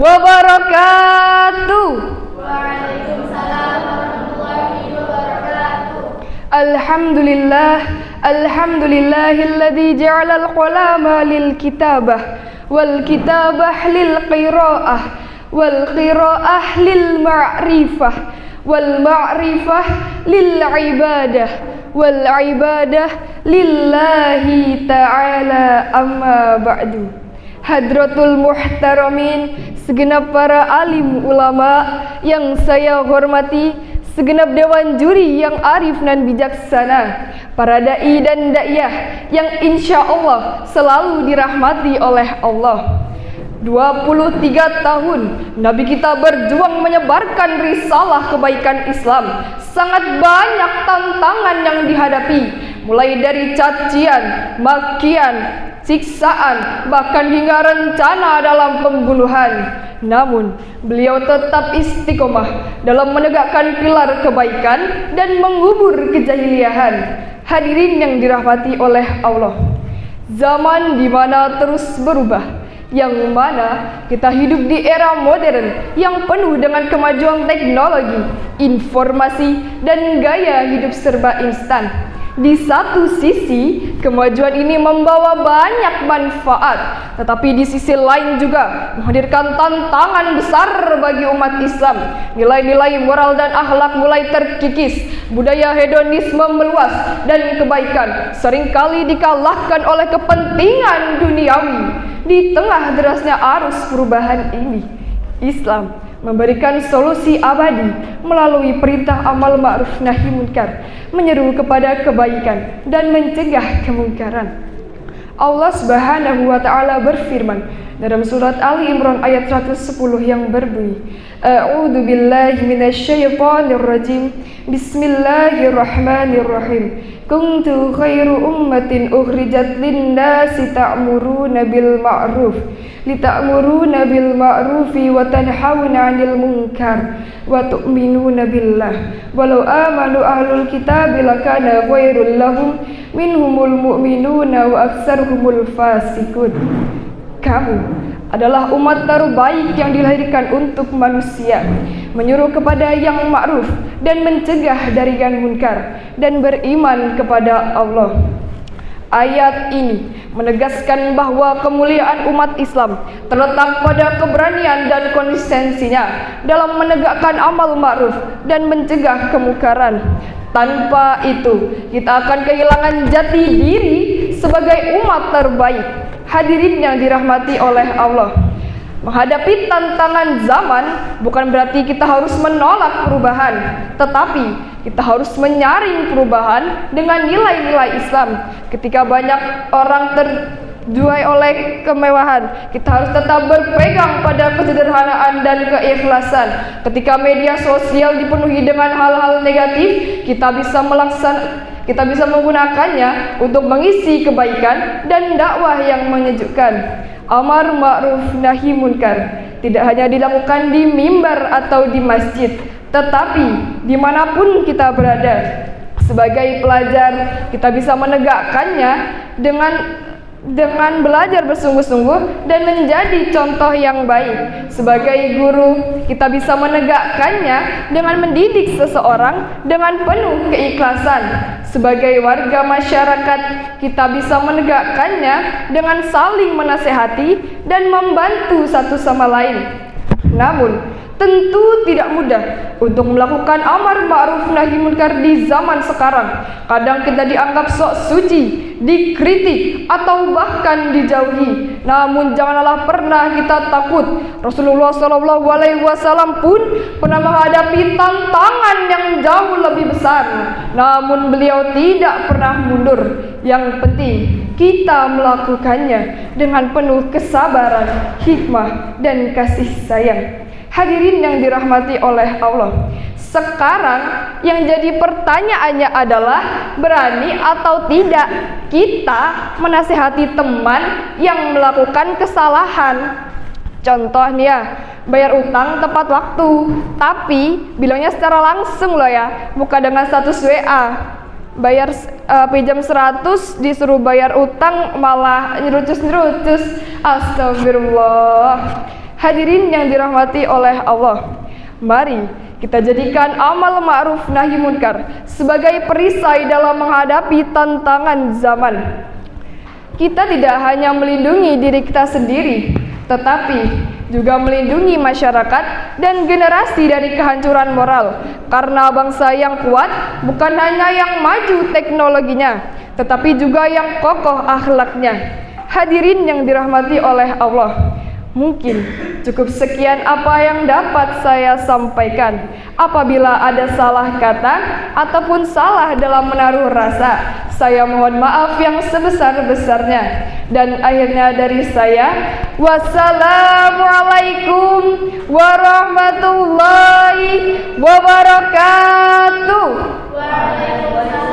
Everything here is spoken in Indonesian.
wabarakatuh. Waalaikumsalam warahmatullahi wabarakatuh. Alhamdulillahilladzi ja'alal qalama lil kitabah wal kitabah lil qiraah wal qiraah lil ma'rifah wal ma'rifah lil ibadah wal ibadah lillahi ta'ala, amma ba'du. Hadratul muhtaramin, segenap para alim ulama yang saya hormati, segenap dewan juri yang arif dan bijaksana, para dai dan daiyah yang insya Allah selalu dirahmati oleh Allah. 23 tahun Nabi kita berjuang menyebarkan risalah kebaikan Islam. Sangat banyak tantangan yang dihadapi, mulai dari cacian, makian, siksaan, bahkan hingga rencana dalam pembunuhan. Namun beliau tetap istiqomah dalam menegakkan pilar kebaikan dan mengubur kejahiliahan. Hadirin yang dirahmati oleh Allah, zaman di mana terus berubah, yang mana kita hidup di era modern yang penuh dengan kemajuan teknologi, informasi, dan gaya hidup serba instan. Di satu sisi, kemajuan ini membawa banyak manfaat, tetapi di sisi lain juga menghadirkan tantangan besar bagi umat Islam. Nilai-nilai moral dan akhlak mulai terkikis, budaya hedonisme meluas, dan kebaikan seringkali dikalahkan oleh kepentingan duniawi. Di tengah derasnya arus perubahan ini, Islam memberikan solusi abadi melalui perintah amal ma'ruf nahi munkar, menyeru kepada kebaikan dan mencegah kemungkaran. Allah Subhanahu wa taala berfirman dalam surat Ali Imran ayat 110 yang berbunyi, A'udzu billahi minasyaitonir rajim. Bismillahirrahmanirrahim. Kuntu khairu ummatin ukhrijat lin-nasi ta'muruna bil ma'ruf litamuruna bil ma'rufi wa tanhauna 'anil munkar wa tu'minuna billah walau amanu ahlul kitabi lakana khairul lahum minhumul mu'minuna wa aktsaruhumul fasiqun. Kamu adalah umat terbaik yang dilahirkan untuk manusia, menyuruh kepada yang ma'ruf dan mencegah dari yang munkar, dan beriman kepada Allah. Ayat ini menegaskan bahwa kemuliaan umat Islam terletak pada keberanian dan konsistensinya dalam menegakkan amal ma'ruf dan mencegah kemungkaran. Tanpa itu, kita akan kehilangan jati diri sebagai umat terbaik. Hadirin yang dirahmati oleh Allah, menghadapi tantangan zaman bukan berarti kita harus menolak perubahan, tetapi kita harus menyaring perubahan dengan nilai-nilai Islam. Ketika banyak orang terjuai oleh kemewahan, kita harus tetap berpegang pada kesederhanaan dan keikhlasan. Ketika media sosial dipenuhi dengan hal-hal negatif, kita bisa menggunakannya untuk mengisi kebaikan dan dakwah yang menyejukkan. Amar ma'ruf nahi munkar tidak hanya dilakukan di mimbar atau di masjid, tetapi dimanapun kita berada. Sebagai pelajar, kita bisa menegakkannya dengan belajar bersungguh-sungguh dan menjadi contoh yang baik. Sebagai guru, kita bisa menegakkannya dengan mendidik seseorang dengan penuh keikhlasan. Sebagai warga masyarakat, kita bisa menegakkannya dengan saling menasehati dan membantu satu sama lain. Namun, tentu tidak mudah untuk melakukan amar ma'ruf nahi munkar di zaman sekarang. Kadang kita dianggap sok suci, dikritik, atau bahkan dijauhi. Namun janganlah pernah kita takut. Rasulullah SAW pun pernah menghadapi tantangan yang jauh lebih besar, namun beliau tidak pernah mundur. Yang penting kita melakukannya dengan penuh kesabaran, hikmah, dan kasih sayang. Hadirin yang dirahmati oleh Allah, sekarang yang jadi pertanyaannya adalah berani atau tidak kita menasihati teman yang melakukan kesalahan. Contoh nih ya, bayar utang tepat waktu, tapi bilangnya secara langsung loh ya, bukan dengan status WA. Bayar pinjam 100 disuruh bayar utang malah nyerucus-nyerucus. Astagfirullah. Hadirin yang dirahmati oleh Allah, mari kita jadikan amal ma'ruf nahi munkar sebagai perisai dalam menghadapi tantangan zaman. Kita tidak hanya melindungi diri kita sendiri, tetapi juga melindungi masyarakat dan generasi dari kehancuran moral. Karena bangsa yang kuat bukan hanya yang maju teknologinya, tetapi juga yang kokoh akhlaknya. Hadirin yang dirahmati oleh Allah, mungkin cukup sekian apa yang dapat saya sampaikan. Apabila ada salah kata ataupun salah dalam menaruh rasa, saya mohon maaf yang sebesar-besarnya. Dan akhirnya dari saya, wassalamualaikum warahmatullahi wabarakatuh. Waalaikumsalam.